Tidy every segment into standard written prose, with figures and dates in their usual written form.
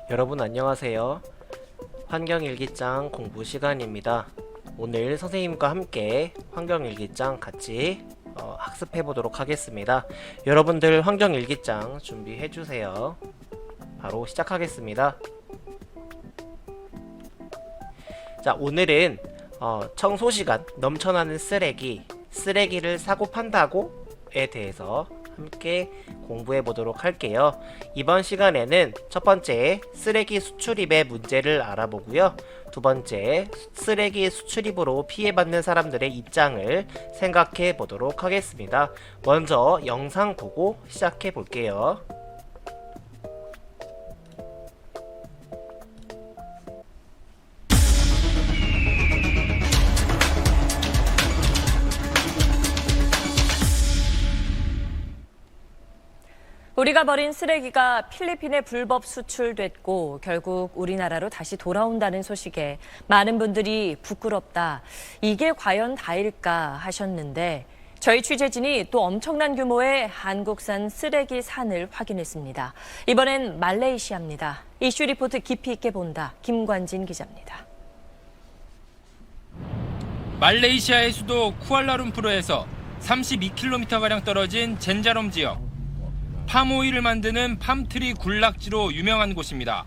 여러분 안녕하세요. 환경일기장 공부 시간입니다. 오늘 선생님과 함께 환경일기장 같이 학습해 보도록 하겠습니다. 여러분들 환경일기장 준비해 주세요. 바로 시작하겠습니다. 자, 오늘은 청소 시간 넘쳐나는 쓰레기를 사고 판다고에 대해서 함께 공부해 보도록 할게요. 이번 시간에는 첫 번째 쓰레기 수출입의 문제를 알아보고요. 두 번째 쓰레기 수출입으로 피해받는 사람들의 입장을 생각해 보도록 하겠습니다. 먼저 영상 보고 시작해 볼게요. 우리가 버린 쓰레기가 필리핀에 불법 수출됐고 결국 우리나라로 다시 돌아온다는 소식에 많은 분들이 부끄럽다, 이게 과연 다일까 하셨는데 저희 취재진이 또 엄청난 규모의 한국산 쓰레기 산을 확인했습니다. 이번엔 말레이시아입니다. 이슈 리포트 깊이 있게 본다. 김관진 기자입니다. 말레이시아의 수도 쿠알라룸푸르에서 32km가량 떨어진 젠자롬 지역. 팜오일을 만드는 팜트리 군락지로 유명한 곳입니다.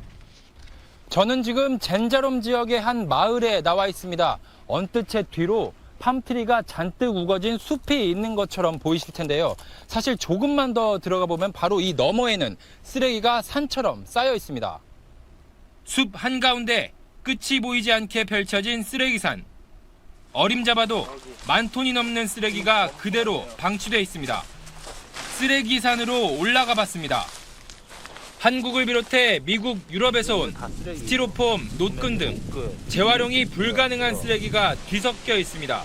저는 지금 젠자롬 지역의 한 마을에 나와 있습니다. 언뜻 제 뒤로 팜트리가 잔뜩 우거진 숲이 있는 것처럼 보이실 텐데요. 사실 조금만 더 들어가 보면 바로 이 너머에는 쓰레기가 산처럼 쌓여 있습니다. 숲 한가운데 끝이 보이지 않게 펼쳐진 쓰레기산. 어림잡아도 10,000톤이 넘는 쓰레기가 그대로 방치되어 있습니다. 쓰레기산으로 올라가 봤습니다. 한국을 비롯해 미국, 유럽에서 온 스티로폼, 노끈 등 재활용이 불가능한 쓰레기가 뒤섞여 있습니다.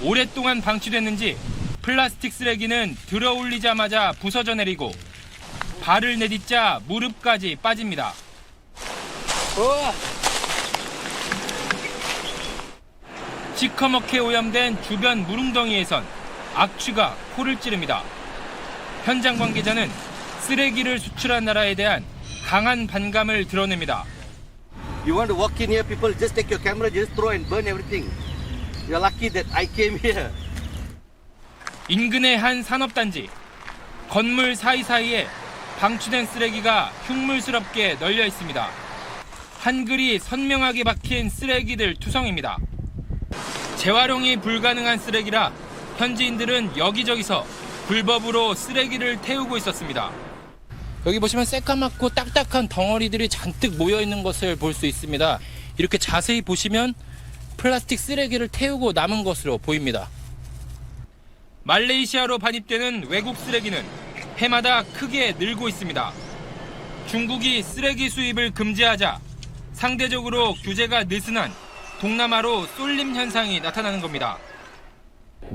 오랫동안 방치됐는지 플라스틱 쓰레기는 들어올리자마자 부서져 내리고 발을 내딛자 무릎까지 빠집니다. 시커멓게 오염된 주변 무릉덩이에선 악취가 코를 찌릅니다. 현장 관계자는 쓰레기를 수출한 나라에 대한 강한 반감을 드러냅니다. You want to walk in here, people just take your camera, just throw and burn everything. You're lucky that I came here. 인근의 한 산업단지. 건물 사이사이에 방치된 쓰레기가 흉물스럽게 널려 있습니다. 한글이 선명하게 박힌 쓰레기들 투성입니다. 재활용이 불가능한 쓰레기라 현지인들은 여기저기서 불법으로 쓰레기를 태우고 있었습니다. 여기 보시면 새까맣고 딱딱한 덩어리들이 잔뜩 모여 있는 것을 볼 수 있습니다. 이렇게 자세히 보시면 플라스틱 쓰레기를 태우고 남은 것으로 보입니다. 말레이시아로 반입되는 외국 쓰레기는 해마다 크게 늘고 있습니다. 중국이 쓰레기 수입을 금지하자 상대적으로 규제가 느슨한 동남아로 쏠림 현상이 나타나는 겁니다.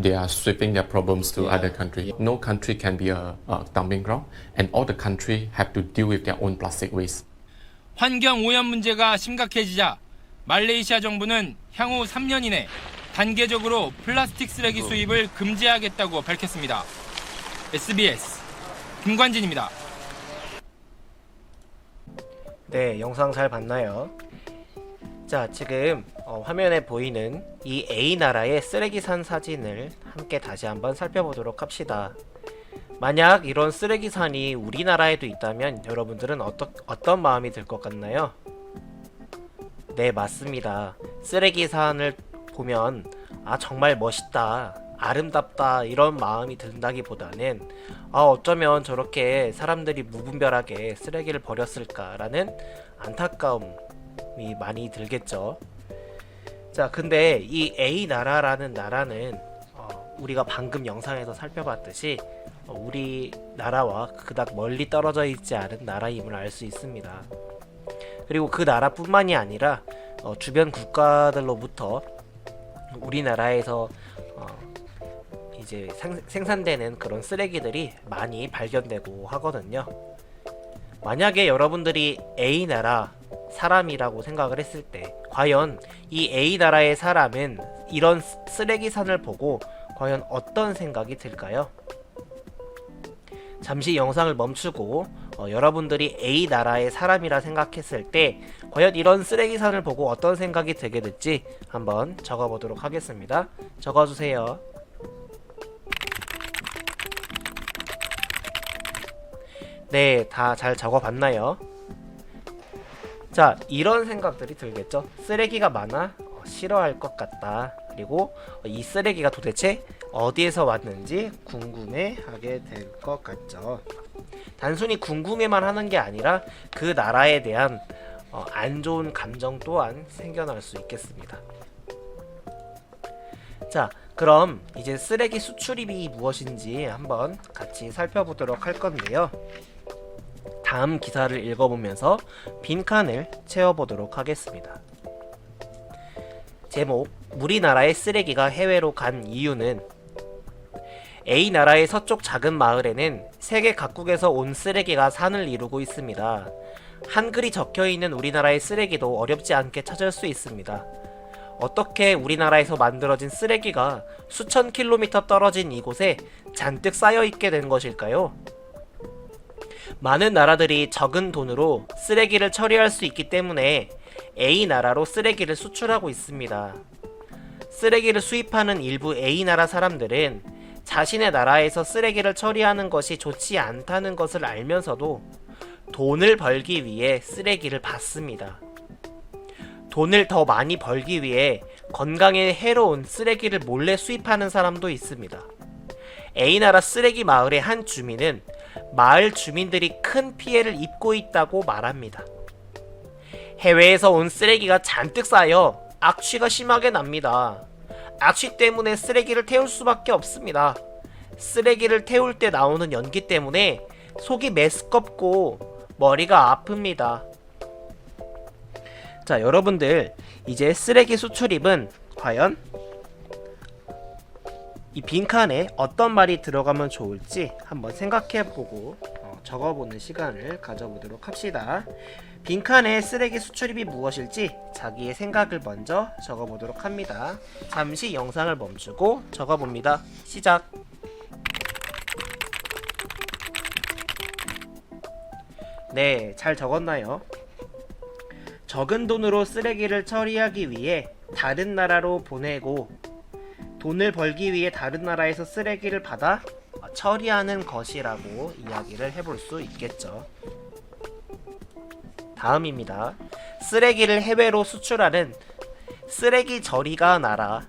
They are sweeping their problems to other countries. No country can be a dumping ground, and all the country have to deal with their own plastic waste. 환경 오염 문제가 심각해지자 말레이시아 정부는 향후 3년 이내 단계적으로 플라스틱 쓰레기 수입을 금지하겠다고 밝혔습니다. SBS 김관진입니다. 네, 영상 잘 봤나요? 자, 지금 화면에 보이는 이 A나라의 쓰레기산 사진을 함께 다시 한번 살펴보도록 합시다. 만약 이런 쓰레기산이 우리나라에도 있다면 여러분들은 어떤 마음이 들 것 같나요? 네, 맞습니다. 쓰레기산을 보면 정말 멋있다, 아름답다 이런 마음이 든다기보다는 어쩌면 저렇게 사람들이 무분별하게 쓰레기를 버렸을까라는 안타까움이 많이 들겠죠. 자, 근데 이 A나라라는 나라는 우리가 방금 영상에서 살펴봤듯이 우리나라와 그닥 멀리 떨어져 있지 않은 나라임을 알 수 있습니다. 그리고 그 나라뿐만이 아니라 주변 국가들로부터 우리나라에서 이제 생산되는 그런 쓰레기들이 많이 발견되고 하거든요. 만약에 여러분들이 A나라 사람이라고 생각을 했을 때 과연 이 A나라의 사람은 이런 쓰레기산을 보고 과연 어떤 생각이 들까요? 잠시 영상을 멈추고 여러분들이 A 나라의 사람이라 생각했을 때 과연 이런 쓰레기산을 보고 어떤 생각이 들게 될지 한번 적어보도록 하겠습니다. 적어주세요. 네, 다 잘 적어봤나요? 자, 이런 생각들이 들겠죠? 쓰레기가 많아? 싫어할 것 같다. 그리고 이 쓰레기가 도대체 어디에서 왔는지 궁금해하게 될 것 같죠. 단순히 궁금해만 하는 게 아니라 그 나라에 대한 안 좋은 감정 또한 생겨날 수 있겠습니다. 자, 그럼 이제 쓰레기 수출입이 무엇인지 한번 같이 살펴보도록 할 건데요. 다음 기사를 읽어보면서 빈칸을 채워보도록 하겠습니다. 제목, 우리나라의 쓰레기가 해외로 간 이유는 A 나라의 서쪽 작은 마을에는 세계 각국에서 온 쓰레기가 산을 이루고 있습니다. 한글이 적혀있는 우리나라의 쓰레기도 어렵지 않게 찾을 수 있습니다. 어떻게 우리나라에서 만들어진 쓰레기가 수천 킬로미터 떨어진 이곳에 잔뜩 쌓여있게 된 것일까요? 많은 나라들이 적은 돈으로 쓰레기를 처리할 수 있기 때문에 A 나라로 쓰레기를 수출하고 있습니다. 쓰레기를 수입하는 일부 A 나라 사람들은 자신의 나라에서 쓰레기를 처리하는 것이 좋지 않다는 것을 알면서도 돈을 벌기 위해 쓰레기를 받습니다. 돈을 더 많이 벌기 위해 건강에 해로운 쓰레기를 몰래 수입하는 사람도 있습니다. A나라 쓰레기 마을의 한 주민은 마을 주민들이 큰 피해를 입고 있다고 말합니다. 해외에서 온 쓰레기가 잔뜩 쌓여 악취가 심하게 납니다. 악취 때문에 쓰레기를 태울 수밖에 없습니다. 쓰레기를 태울 때 나오는 연기 때문에 속이 메스껍고 머리가 아픕니다. 자, 여러분들 이제 쓰레기 수출입은 과연 이 빈칸에 어떤 말이 들어가면 좋을지 한번 생각해보고 적어보는 시간을 가져보도록 합시다. 빈칸에 쓰레기 수출입이 무엇일지 자기의 생각을 먼저 적어보도록 합니다. 잠시 영상을 멈추고 적어봅니다. 시작! 네, 잘 적었나요? 적은 돈으로 쓰레기를 처리하기 위해 다른 나라로 보내고 돈을 벌기 위해 다른 나라에서 쓰레기를 받아 처리하는 것이라고 이야기를 해볼 수 있겠죠. 다음입니다. 쓰레기를 해외로 수출하는 쓰레기 처리가 나라.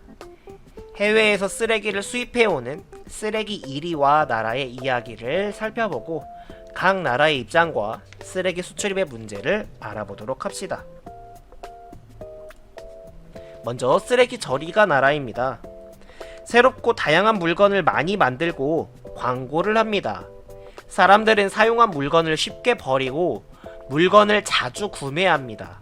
해외에서 쓰레기를 수입해오는 쓰레기 1위와 나라의 이야기를 살펴보고 각 나라의 입장과 쓰레기 수출입의 문제를 알아보도록 합시다. 먼저 쓰레기 처리가 나라입니다. 새롭고 다양한 물건을 많이 만들고 광고를 합니다. 사람들은 사용한 물건을 쉽게 버리고 물건을 자주 구매합니다.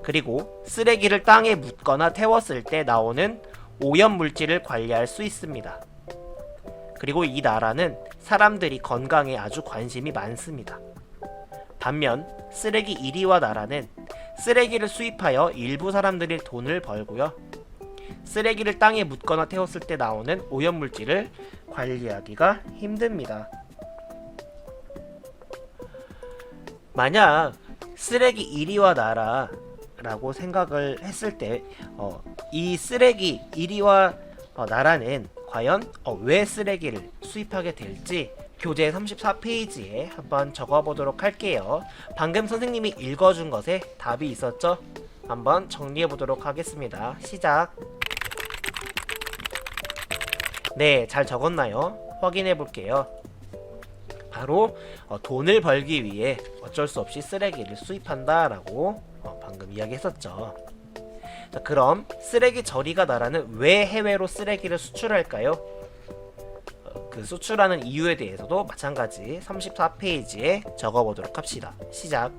그리고 쓰레기를 땅에 묻거나 태웠을 때 나오는 오염물질을 관리할 수 있습니다. 그리고 이 나라는 사람들이 건강에 아주 관심이 많습니다. 반면 쓰레기 1위와 나라는 쓰레기를 수입하여 일부 사람들이 돈을 벌고요. 쓰레기를 땅에 묻거나 태웠을 때 나오는 오염물질을 관리하기가 힘듭니다. 만약 쓰레기 1위와 나라라고 생각을 했을 때 이 쓰레기 1위와 나라는 과연 왜 쓰레기를 수입하게 될지 교재 34페이지에 한번 적어보도록 할게요. 방금 선생님이 읽어준 것에 답이 있었죠? 한번 정리해보도록 하겠습니다. 시작! 네, 잘 적었나요? 확인해볼게요. 바로 돈을 벌기 위해 어쩔 수 없이 쓰레기를 수입한다 라고 방금 이야기했었죠. 자, 그럼 쓰레기 처리가 나라는 왜 해외로 쓰레기를 수출할까요? 그 수출하는 이유에 대해서도 마찬가지 34페이지에 적어보도록 합시다. 시작!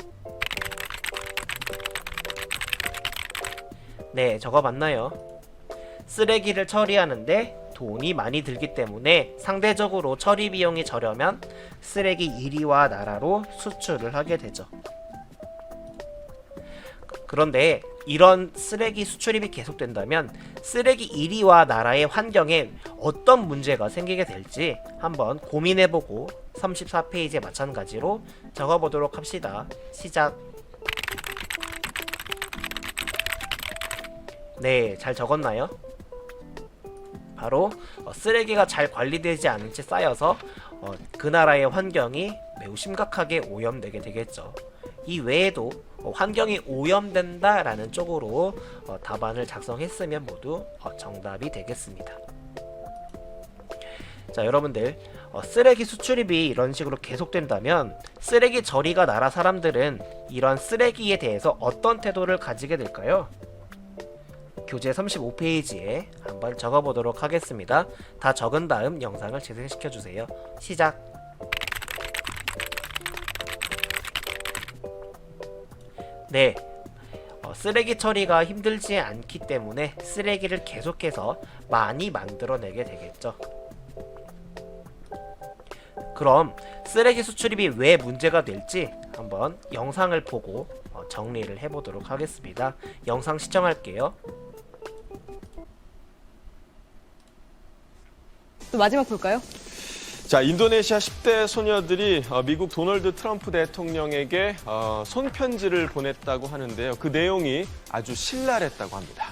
네, 적어봤나요? 쓰레기를 처리하는데 돈이 많이 들기 때문에 상대적으로 처리 비용이 저렴한 쓰레기 1위와 나라로 수출을 하게 되죠. 그런데 이런 쓰레기 수출입이 계속된다면 쓰레기 1위와 나라의 환경에 어떤 문제가 생기게 될지 한번 고민해보고 34페이지에 마찬가지로 적어보도록 합시다. 시작. 네, 잘 적었나요? 바로 쓰레기가 잘 관리되지 않은 채 쌓여서 그 나라의 환경이 매우 심각하게 오염되게 되겠죠. 이 외에도 환경이 오염된다라는 쪽으로 답안을 작성했으면 모두 정답이 되겠습니다. 자, 여러분들 쓰레기 수출입이 이런 식으로 계속된다면 쓰레기 처리가 나라 사람들은 이런 쓰레기에 대해서 어떤 태도를 가지게 될까요? 교재 35페이지에 한번 적어보도록 하겠습니다. 다 적은 다음 영상을 재생시켜주세요. 시작. 네, 쓰레기 처리가 힘들지 않기 때문에 쓰레기를 계속해서 많이 만들어내게 되겠죠. 그럼 쓰레기 수출입이 왜 문제가 될지 한번 영상을 보고 정리를 해보도록 하겠습니다. 영상 시청할게요. 또 마지막 볼까요? 자, 인도네시아 10대 소녀들이 미국 도널드 트럼프 대통령에게 손편지를 보냈다고 하는데요. 그 내용이 아주 신랄했다고 합니다.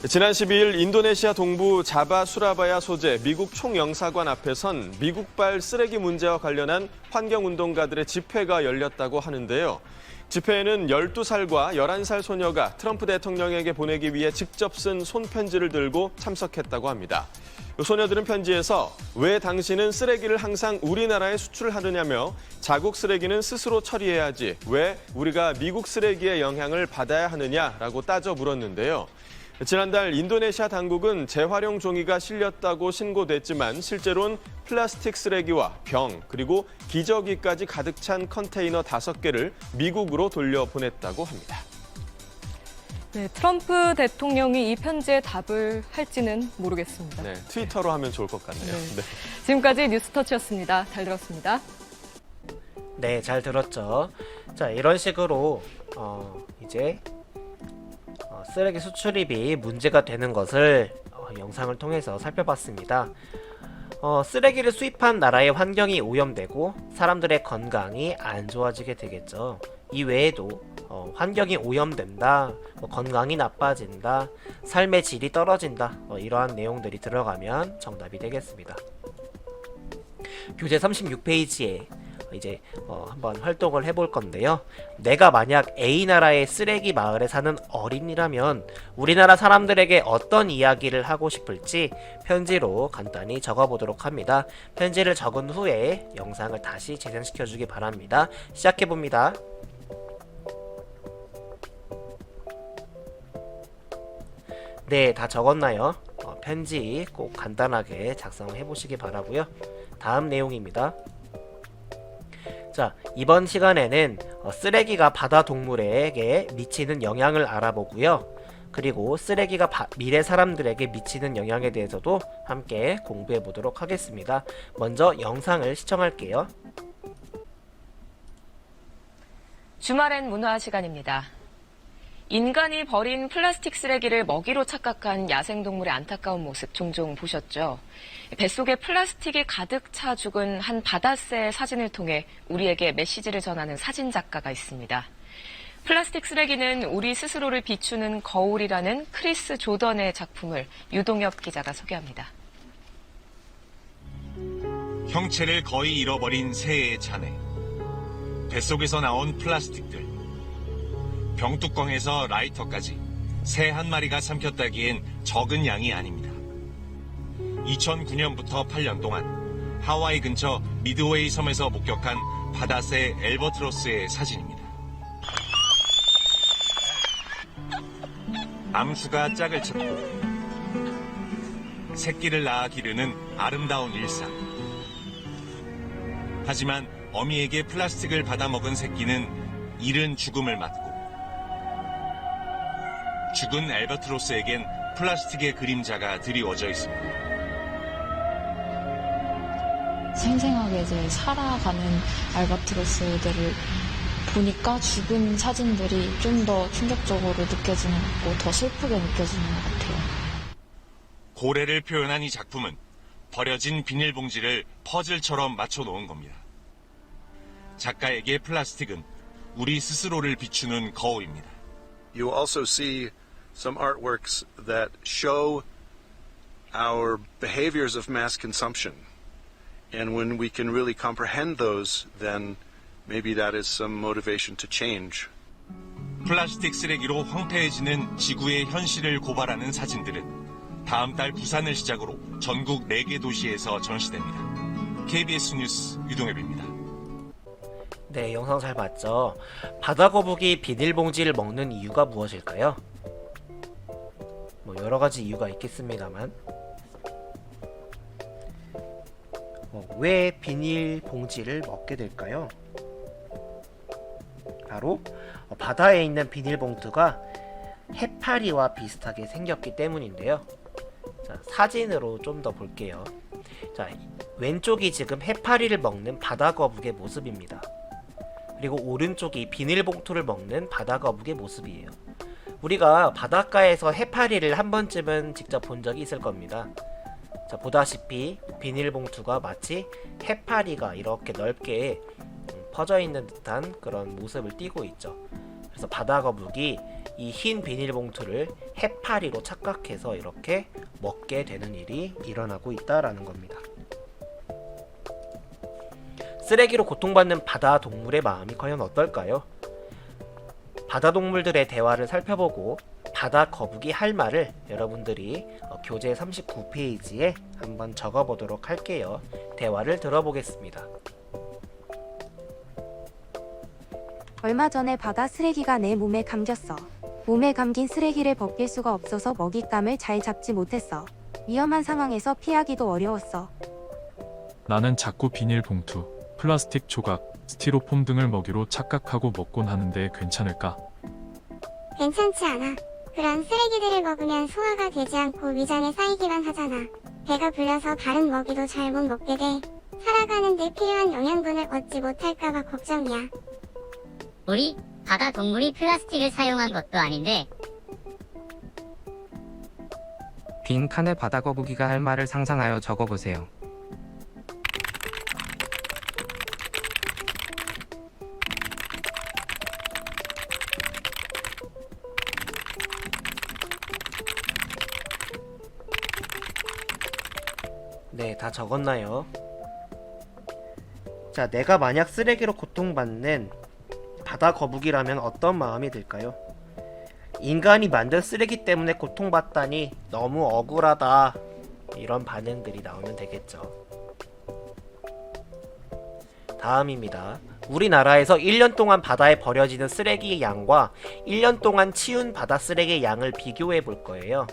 지난 12일 인도네시아 동부 자바 수라바야 소재 미국 총영사관 앞에선 미국발 쓰레기 문제와 관련한 환경운동가들의 집회가 열렸다고 하는데요. 집회에는 12살과 11살 소녀가 트럼프 대통령에게 보내기 위해 직접 쓴 손편지를 들고 참석했다고 합니다. 소녀들은 편지에서 왜 당신은 쓰레기를 항상 우리나라에 수출하느냐며 자국 쓰레기는 스스로 처리해야지 왜 우리가 미국 쓰레기의 영향을 받아야 하느냐라고 따져 물었는데요. 지난달 인도네시아 당국은 재활용 종이가 실렸다고 신고됐지만 실제로는 플라스틱 쓰레기와 병 그리고 기저귀까지 가득 찬 컨테이너 5개를 미국으로 돌려보냈다고 합니다. 네, 트럼프 대통령이 이 편지에 답을 할지는 모르겠습니다. 네, 트위터로 하면 좋을 것 같네요. 네. 네. 지금까지 뉴스터치였습니다. 잘 들었습니다. 네, 잘 들었죠. 자, 이런 식으로 이제 쓰레기 수출입이 문제가 되는 것을 영상을 통해서 살펴봤습니다. 쓰레기를 수입한 나라의 환경이 오염되고 사람들의 건강이 안 좋아지게 되겠죠. 이 외에도 환경이 오염된다, 건강이 나빠진다, 삶의 질이 떨어진다, 이러한 내용들이 들어가면 정답이 되겠습니다. 교재 36페이지에 이제 한번 활동을 해볼 건데요. 내가 만약 A나라의 쓰레기 마을에 사는 어린이라면 우리나라 사람들에게 어떤 이야기를 하고 싶을지 편지로 간단히 적어보도록 합니다. 편지를 적은 후에 영상을 다시 재생시켜주기 바랍니다. 시작해봅니다. 네, 다 적었나요? 편지 꼭 간단하게 작성해 보시기 바라고요. 다음 내용입니다. 자, 이번 시간에는 쓰레기가 바다 동물에게 미치는 영향을 알아보고요. 그리고 쓰레기가 미래 사람들에게 미치는 영향에 대해서도 함께 공부해 보도록 하겠습니다. 먼저 영상을 시청할게요. 주말엔 문화 시간입니다. 인간이 버린 플라스틱 쓰레기를 먹이로 착각한 야생동물의 안타까운 모습 종종 보셨죠? 뱃속에 플라스틱이 가득 차 죽은 한 바다새의 사진을 통해 우리에게 메시지를 전하는 사진작가가 있습니다. 플라스틱 쓰레기는 우리 스스로를 비추는 거울이라는 크리스 조던의 작품을 유동혁 기자가 소개합니다. 형체를 거의 잃어버린 새의 잔해, 뱃속에서 나온 플라스틱들, 병뚜껑에서 라이터까지 새 한 마리가 삼켰다기엔 적은 양이 아닙니다. 2009년부터 8년 동안 하와이 근처 미드웨이 섬에서 목격한 바다새 엘버트로스의 사진입니다. 암수가 짝을 찾고 새끼를 낳아 기르는 아름다운 일상. 하지만 어미에게 플라스틱을 받아먹은 새끼는 이른 죽음을 맞고 죽은 엘버트로스에겐 플라스틱의 그림자가 드리워져 있습니다. 생생하게 이제 살아가는 알바트로스들을 보니까 죽은 사진들이 좀 더 충격적으로 느껴지는 것 같고 더 슬프게 느껴지는 것 같아요. 고래를 표현한 이 작품은 버려진 비닐봉지를 퍼즐처럼 맞춰 놓은 겁니다. 작가에게 플라스틱은 우리 스스로를 비추는 거울입니다. You also see some artworks that show our behaviors of mass consumption. And when we can really comprehend those, then maybe that is some motivation to change. 플라스틱 쓰레기로 황폐해지는 지구의 현실을 고발하는 사진들은 다음 달 부산을 시작으로 전국 4개 도시에서 전시됩니다. KBS 뉴스 유동엽입니다. 네, 영상 잘 봤죠? 바다거북이 비닐봉지를 먹는 이유가 무엇일까요? 뭐 여러가지 이유가 있겠습니다만 왜 비닐봉지를 먹게 될까요? 바로 바다에 있는 비닐봉투가 해파리와 비슷하게 생겼기 때문인데요. 자, 사진으로 좀 더 볼게요. 자, 왼쪽이 지금 해파리를 먹는 바다거북의 모습입니다. 그리고 오른쪽이 비닐봉투를 먹는 바다거북의 모습이에요. 우리가 바닷가에서 해파리를 한 번쯤은 직접 본 적이 있을 겁니다. 자, 보다시피 비닐봉투가 마치 해파리가 이렇게 넓게 퍼져 있는 듯한 그런 모습을 띠고 있죠. 그래서 바다거북이 이 흰 비닐봉투를 해파리로 착각해서 이렇게 먹게 되는 일이 일어나고 있다라는 겁니다. 쓰레기로 고통받는 바다 동물의 마음이 과연 어떨까요? 바다 동물들의 대화를 살펴보고 바다 거북이 할 말을 여러분들이 교재 39페이지에 한번 적어보도록 할게요. 대화를 들어보겠습니다. 얼마 전에 바다 쓰레기가 내 몸에 감겼어. 몸에 감긴 쓰레기를 벗길 수가 없어서 먹잇감을 잘 잡지 못했어. 위험한 상황에서 피하기도 어려웠어. 나는 자꾸 비닐봉투, 플라스틱 조각, 스티로폼 등을 먹이로 착각하고 먹곤 하는데 괜찮을까? 괜찮지 않아. 그런 쓰레기들을 먹으면 소화가 되지 않고 위장에 쌓이기만 하잖아. 배가 불러서 다른 먹이도 잘 못 먹게 돼. 살아가는 데 필요한 영양분을 얻지 못할까봐 걱정이야. 우리 바다 동물이 플라스틱을 사용한 것도 아닌데. 빈칸에 바다거북이가 할 말을 상상하여 적어보세요. 네, 다 적었나요? 자, 내가 만약 쓰레기로 고통받는 바다 거북이라면 어떤 마음이 들까요? 인간이 만든 쓰레기 때문에 고통받다니 너무 억울하다. 이런 반응들이 나오면 되겠죠. 다음입니다. 우리나라에서 1년 동안 바다에 버려지는 쓰레기의 양과 1년 동안 치운 바다 쓰레기의 양을 비교해 볼 거예요.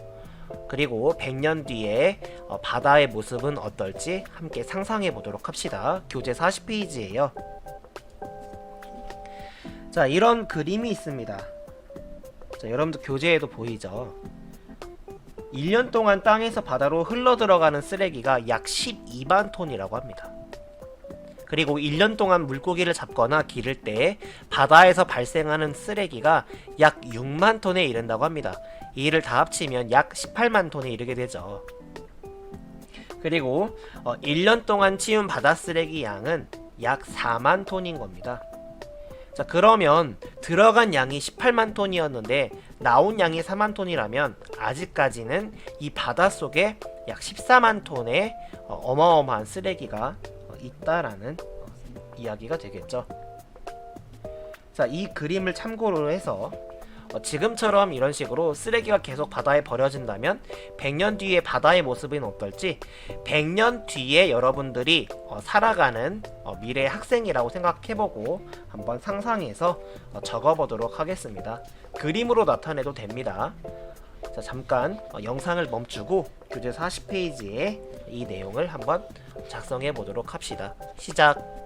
그리고 100년 뒤에 바다의 모습은 어떨지 함께 상상해 보도록 합시다. 교재 40페이지예요. 자, 이런 그림이 있습니다. 자, 여러분들 교재에도 보이죠? 1년 동안 땅에서 바다로 흘러 들어가는 쓰레기가 약 12만 톤이라고 합니다. 그리고 1년 동안 물고기를 잡거나 기를 때 바다에서 발생하는 쓰레기가 약 6만 톤에 이른다고 합니다. 이를 다 합치면 약 18만 톤에 이르게 되죠. 그리고 1년 동안 치운 바다 쓰레기 양은 약 4만 톤인 겁니다. 자, 그러면 들어간 양이 18만 톤이었는데 나온 양이 4만 톤이라면 아직까지는 이 바닷속에 약 14만 톤의 어마어마한 쓰레기가 있다라는 이야기가 되겠죠. 자, 이 그림을 참고로 해서 지금처럼 이런 식으로 쓰레기가 계속 바다에 버려진다면 100년 뒤에 바다의 모습은 어떨지 100년 뒤에 여러분들이 살아가는 미래 학생이라고 생각해보고 한번 상상해서 적어보도록 하겠습니다. 그림으로 나타내도 됩니다. 자, 잠깐 영상을 멈추고 교재 40페이지에 이 내용을 한번 작성해 보도록 합시다. 시작!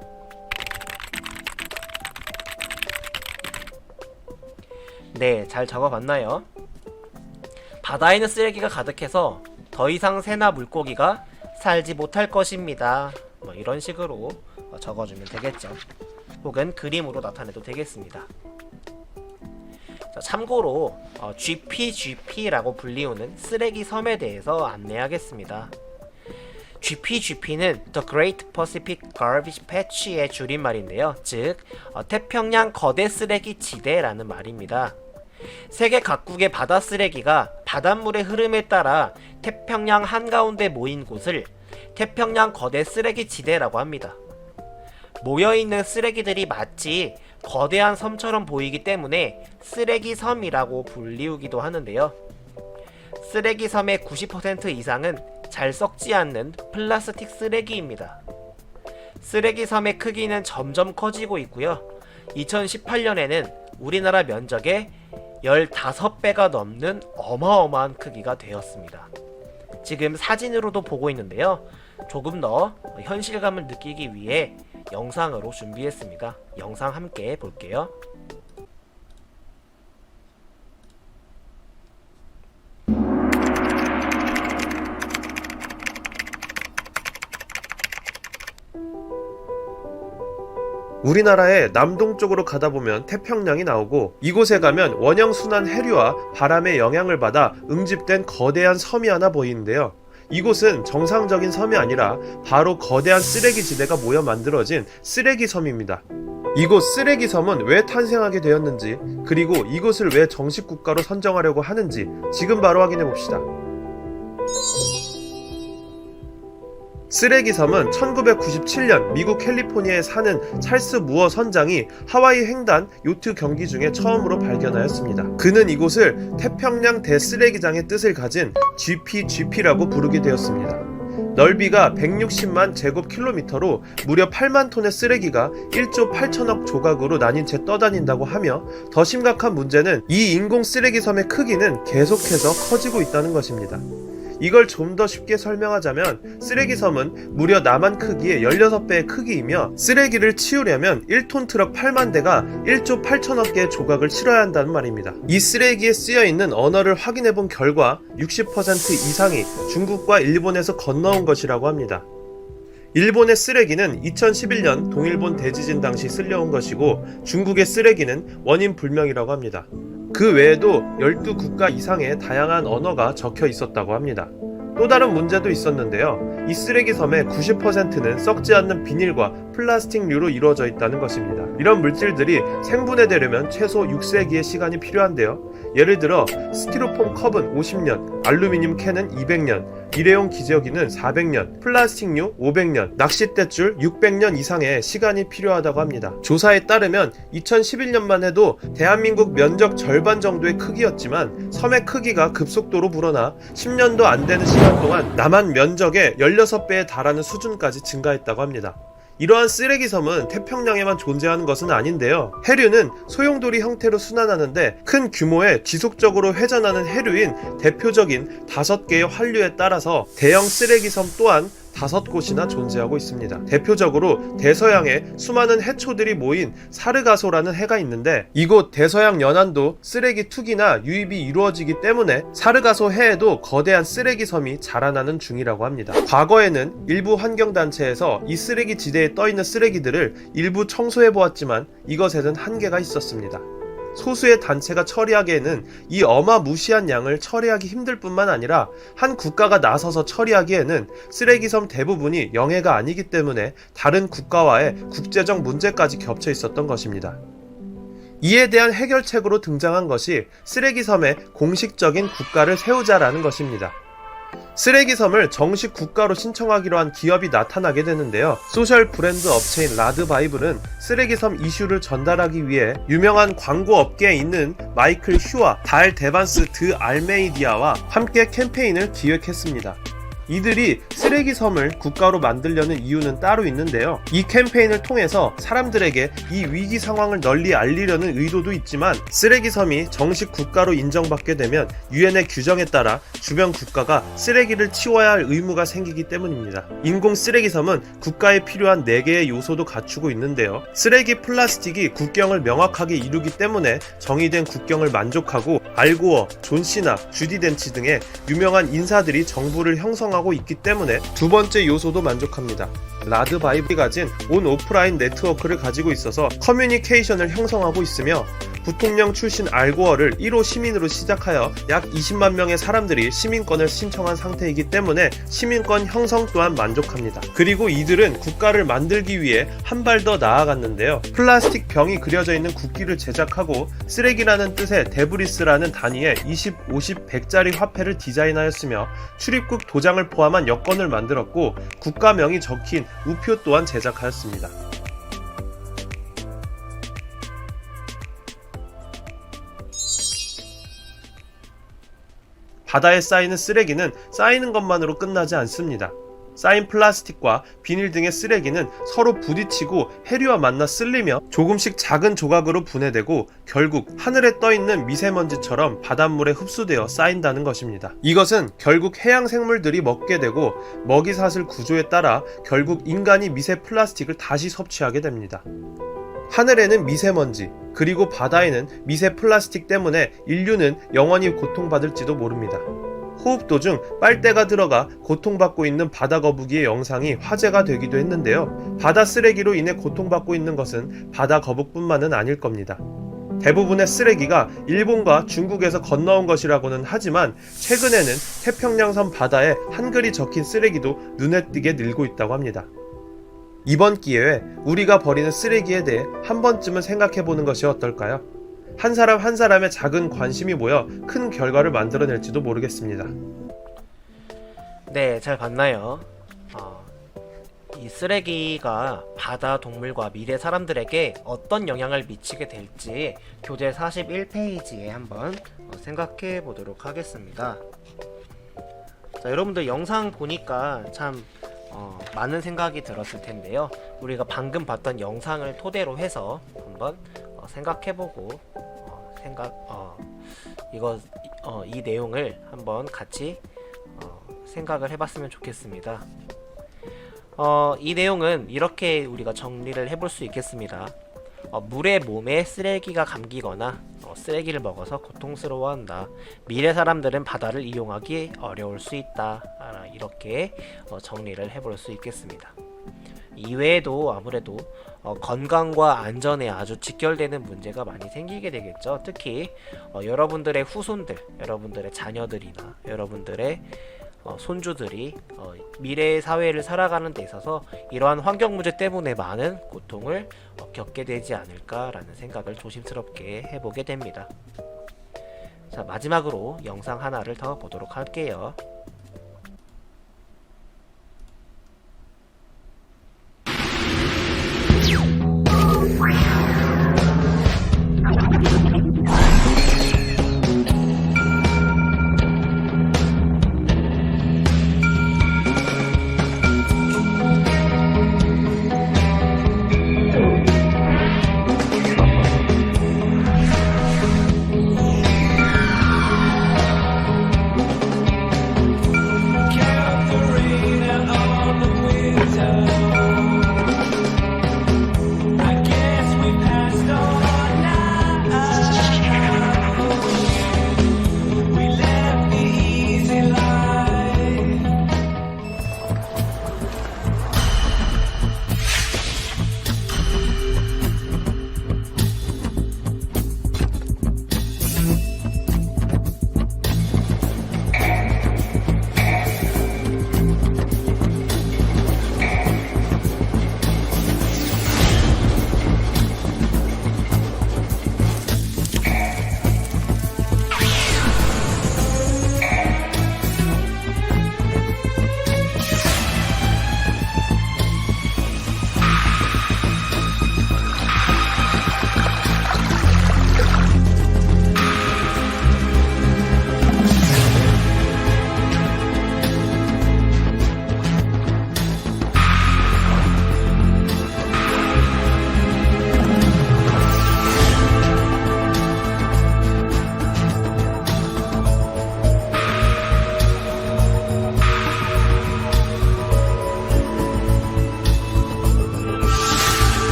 네, 잘 적어봤나요? 바다에는 쓰레기가 가득해서 더 이상 새나 물고기가 살지 못할 것입니다. 뭐 이런 식으로 적어주면 되겠죠. 혹은 그림으로 나타내도 되겠습니다. 자, 참고로 GPGP라고 불리우는 쓰레기 섬에 대해서 안내하겠습니다. GPGP는 The Great Pacific Garbage Patch의 줄임말인데요. 즉 태평양 거대 쓰레기 지대라는 말입니다. 세계 각국의 바다 쓰레기가 바닷물의 흐름에 따라 태평양 한가운데 모인 곳을 태평양 거대 쓰레기 지대라고 합니다. 모여있는 쓰레기들이 마치 거대한 섬처럼 보이기 때문에 쓰레기 섬이라고 불리우기도 하는데요. 쓰레기 섬의 90% 이상은 잘 썩지 않는 플라스틱 쓰레기입니다. 쓰레기 섬의 크기는 점점 커지고 있고요. 2018년에는 우리나라 면적의 15배가 넘는 어마어마한 크기가 되었습니다. 지금 사진으로도 보고 있는데요. 조금 더 현실감을 느끼기 위해 영상으로 준비했습니다. 영상 함께 볼게요. 우리나라의 남동쪽으로 가다 보면 태평양이 나오고 이곳에 가면 원형순환 해류와 바람의 영향을 받아 응집된 거대한 섬이 하나 보이는데요. 이곳은 정상적인 섬이 아니라 바로 거대한 쓰레기 지대가 모여 만들어진 쓰레기 섬입니다. 이곳 쓰레기 섬은 왜 탄생하게 되었는지, 그리고 이곳을 왜 정식 국가로 선정하려고 하는지 지금 바로 확인해 봅시다. 쓰레기 섬은 1997년 미국 캘리포니아에 사는 찰스 무어 선장이 하와이 횡단 요트 경기 중에 처음으로 발견하였습니다. 그는 이곳을 태평양 대쓰레기장의 뜻을 가진 GPGP라고 부르게 되었습니다. 넓이가 160만 제곱킬로미터로 무려 8만 톤의 쓰레기가 1조 8천억 조각으로 나뉜 채 떠다닌다고 하며, 더 심각한 문제는 이 인공 쓰레기 섬의 크기는 계속해서 커지고 있다는 것입니다. 이걸 좀 더 쉽게 설명하자면 쓰레기 섬은 무려 남한 크기의 16배의 크기이며, 쓰레기를 치우려면 1톤 트럭 8만 대가 1조 8천억 개의 조각을 치러야 한다는 말입니다. 이 쓰레기에 쓰여있는 언어를 확인해본 결과 60% 이상이 중국과 일본에서 건너온 것이라고 합니다. 일본의 쓰레기는 2011년 동일본 대지진 당시 쓸려온 것이고, 중국의 쓰레기는 원인 불명이라고 합니다. 그 외에도 12국가 이상의 다양한 언어가 적혀 있었다고 합니다. 또 다른 문제도 있었는데요. 이 쓰레기 섬의 90%는 썩지 않는 비닐과 플라스틱류로 이루어져 있다는 것입니다. 이런 물질들이 생분해되려면 최소 6세기의 시간이 필요한데요. 예를 들어 스티로폼 컵은 50년, 알루미늄 캔은 200년, 일회용 기저귀는 400년, 플라스틱류 500년, 낚싯대줄 600년 이상의 시간이 필요하다고 합니다. 조사에 따르면 2011년만 해도 대한민국 면적 절반 정도의 크기였지만 섬의 크기가 급속도로 불어나 10년도 안 되는 시간 동안 남한 면적의 16배에 달하는 수준까지 증가했다고 합니다. 이러한 쓰레기 섬은 태평양에만 존재하는 것은 아닌데요. 해류는 소용돌이 형태로 순환하는데 큰 규모의 지속적으로 회전하는 해류인 대표적인 5개의 환류에 따라서 대형 쓰레기 섬 또한 5곳이나 존재하고 있습니다. 대표적으로 대서양에 수많은 해초들이 모인 사르가소라는 해가 있는데, 이곳 대서양 연안도 쓰레기 투기나 유입이 이루어지기 때문에 사르가소 해에도 거대한 쓰레기 섬이 자라나는 중이라고 합니다. 과거에는 일부 환경단체에서 이 쓰레기 지대에 떠있는 쓰레기들을 일부 청소해보았지만 이것에는 한계가 있었습니다. 소수의 단체가 처리하기에는 이 어마무시한 양을 처리하기 힘들 뿐만 아니라 한 국가가 나서서 처리하기에는 쓰레기섬 대부분이 영해가 아니기 때문에 다른 국가와의 국제적 문제까지 겹쳐 있었던 것입니다. 이에 대한 해결책으로 등장한 것이 쓰레기섬의 공식적인 국가를 세우자라는 것입니다. 쓰레기섬을 정식 국가로 신청하기로 한 기업이 나타나게 되는데요. 소셜 브랜드 업체인 라드바이블은 쓰레기섬 이슈를 전달하기 위해 유명한 광고 업계에 있는 마이클 휴와 달 데반스 드 알메이디아와 함께 캠페인을 기획했습니다. 이들이 쓰레기섬을 국가로 만들려는 이유는 따로 있는데요. 이 캠페인을 통해서 사람들에게 이 위기 상황을 널리 알리려는 의도도 있지만, 쓰레기섬이 정식 국가로 인정받게 되면 유엔의 규정에 따라 주변 국가가 쓰레기를 치워야 할 의무가 생기기 때문입니다. 인공 쓰레기섬은 국가에 필요한 4개의 요소도 갖추고 있는데요. 쓰레기 플라스틱이 국경을 명확하게 이루기 때문에 정의된 국경을 만족하고, 알고어, 존 시나, 주디 덴치 등의 유명한 인사들이 정부를 형성하고 있기 때문에 두 번째 요소도 만족합니다. 라드바이블이 가진 온 오프라인 네트워크를 가지고 있어서 커뮤니케이션을 형성하고 있으며, 부통령 출신 알고어를 1호 시민으로 시작하여 약 20만 명의 사람들이 시민권을 신청한 상태이기 때문에 시민권 형성 또한 만족합니다. 그리고 이들은 국가를 만들기 위해 한 발 더 나아갔는데요. 플라스틱 병이 그려져 있는 국기를 제작하고 쓰레기라는 뜻의 데브리스라는 단위의 20, 50, 100짜리 화폐를 디자인하였으며 출입국 도장을 포함한 여권을 만들었고 국가명이 적힌 우표 또한 제작하였습니다. 바다에 쌓이는 쓰레기는 쌓이는 것만으로 끝나지 않습니다. 쌓인 플라스틱과 비닐 등의 쓰레기는 서로 부딪히고 해류와 만나 쓸리며 조금씩 작은 조각으로 분해되고 결국 하늘에 떠있는 미세먼지처럼 바닷물에 흡수되어 쌓인다는 것입니다. 이것은 결국 해양 생물들이 먹게 되고 먹이사슬 구조에 따라 결국 인간이 미세 플라스틱을 다시 섭취하게 됩니다. 하늘에는 미세먼지, 그리고 바다에는 미세 플라스틱 때문에 인류는 영원히 고통받을지도 모릅니다. 호흡 도중 빨대가 들어가 고통받고 있는 바다 거북이의 영상이 화제가 되기도 했는데요. 바다 쓰레기로 인해 고통받고 있는 것은 바다 거북뿐만은 아닐 겁니다. 대부분의 쓰레기가 일본과 중국에서 건너온 것이라고는 하지만 최근에는 태평양섬 바다에 한글이 적힌 쓰레기도 눈에 띄게 늘고 있다고 합니다. 이번 기회에 우리가 버리는 쓰레기에 대해 한 번쯤은 생각해보는 것이 어떨까요? 한 사람 한 사람의 작은 관심이 모여 큰 결과를 만들어낼지도 모르겠습니다. 네, 잘 봤나요? 이 쓰레기가 바다 동물과 미래 사람들에게 어떤 영향을 미치게 될지 교재 41페이지에 한번 생각해 보도록 하겠습니다. 자, 여러분들 영상 보니까 참 많은 생각이 들었을 텐데요. 우리가 방금 봤던 영상을 토대로 해서 한번 생각해보고 이 내용을 한번 같이 생각을 해봤으면 좋겠습니다. 이 내용은 이렇게 우리가 정리를 해볼 수 있겠습니다. 물에 몸에 쓰레기가 감기거나 쓰레기를 먹어서 고통스러워한다. 미래 사람들은 바다를 이용하기 어려울 수 있다. 이렇게 정리를 해볼 수 있겠습니다. 이외에도 아무래도 건강과 안전에 아주 직결되는 문제가 많이 생기게 되겠죠. 특히 여러분들의 후손들, 여러분들의 자녀들이나 여러분들의 손주들이 미래의 사회를 살아가는 데 있어서 이러한 환경 문제 때문에 많은 고통을 겪게 되지 않을까라는 생각을 조심스럽게 해보게 됩니다. 자, 마지막으로 영상 하나를 더 보도록 할게요.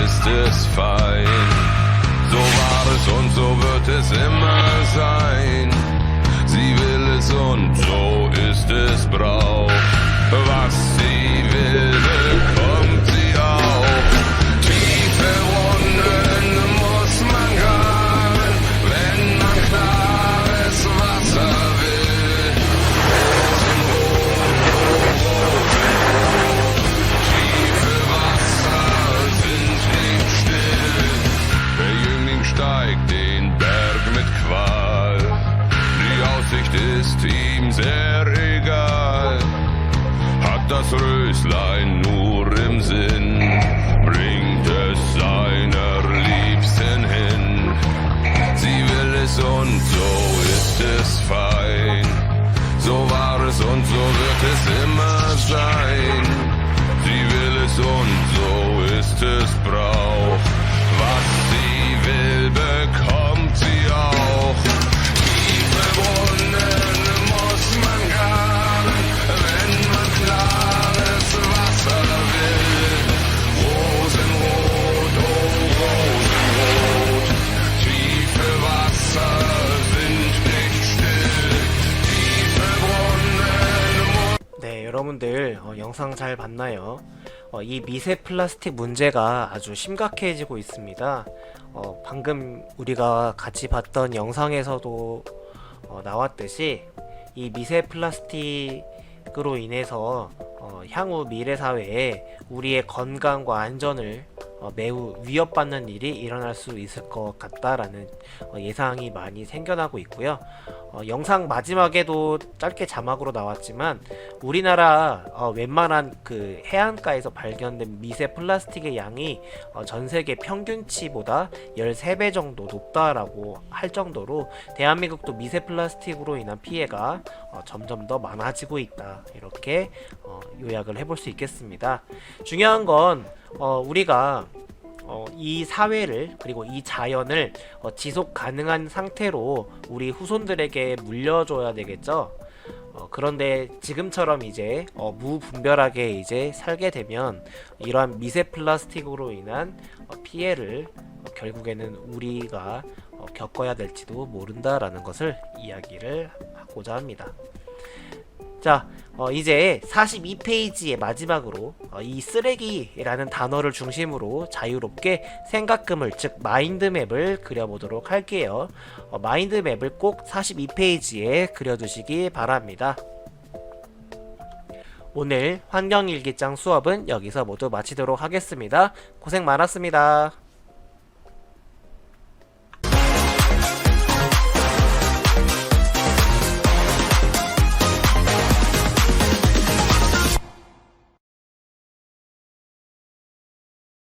ist es fein. So war es und so wird es immer sein. Sie will es und so ist es Brauch. Was sie will, bekommt sie auch. Tiefe Wunden muss man graben, wenn man klares Wasser will. Tiefe Wasser sind nicht still. Der Jüngling steigt den Berg mit Qual. Die Aussicht ist ihm sehr egal. Hat das Röslein nur im Sinn, bringt es seiner Liebsten hin. Sie will es und so ist es fein. So war es und so wird es immer sein. Sie will es und so ist es Brauch. Was sie will, bekommt sie auch. Tiefe Brunnen muss man graben, wenn man klares Wasser will. Rosenrot, oh Rosenrot, tiefe Wasser sind nicht still. Tiefe Brunnen. 네, 여러분들 영상 잘 봤나요? 이 미세 플라스틱 문제가 아주 심각해지고 있습니다. 방금 우리가 같이 봤던 영상에서도 나왔듯이 이 미세 플라스틱으로 인해서 향후 미래 사회에 우리의 건강과 안전을 매우 위협받는 일이 일어날 수 있을 것 같다라는 예상이 많이 생겨나고 있고요. 영상 마지막에도 짧게 자막으로 나왔지만 우리나라 웬만한 그 해안가에서 발견된 미세 플라스틱의 양이 전 세계 평균치보다 13배 정도 높다라고 할 정도로 대한민국도 미세 플라스틱으로 인한 피해가 점점 더 많아지고 있다, 이렇게 요약을 해볼 수 있겠습니다. 중요한 건 우리가 이 사회를, 그리고 이 자연을 지속 가능한 상태로 우리 후손들에게 물려줘야 되겠죠. 그런데 지금처럼 이제 무분별하게 이제 살게 되면 이러한 미세 플라스틱으로 인한 피해를 결국에는 우리가 겪어야 될지도 모른다라는 것을 이야기를 하고자 합니다. 자, 이제 42페이지의 마지막으로 이 쓰레기라는 단어를 중심으로 자유롭게 생각금을, 즉 마인드맵을 그려보도록 할게요. 마인드맵을 꼭 42페이지에 그려두시기 바랍니다. 오늘 환경일기장 수업은 여기서 모두 마치도록 하겠습니다. 고생 많았습니다.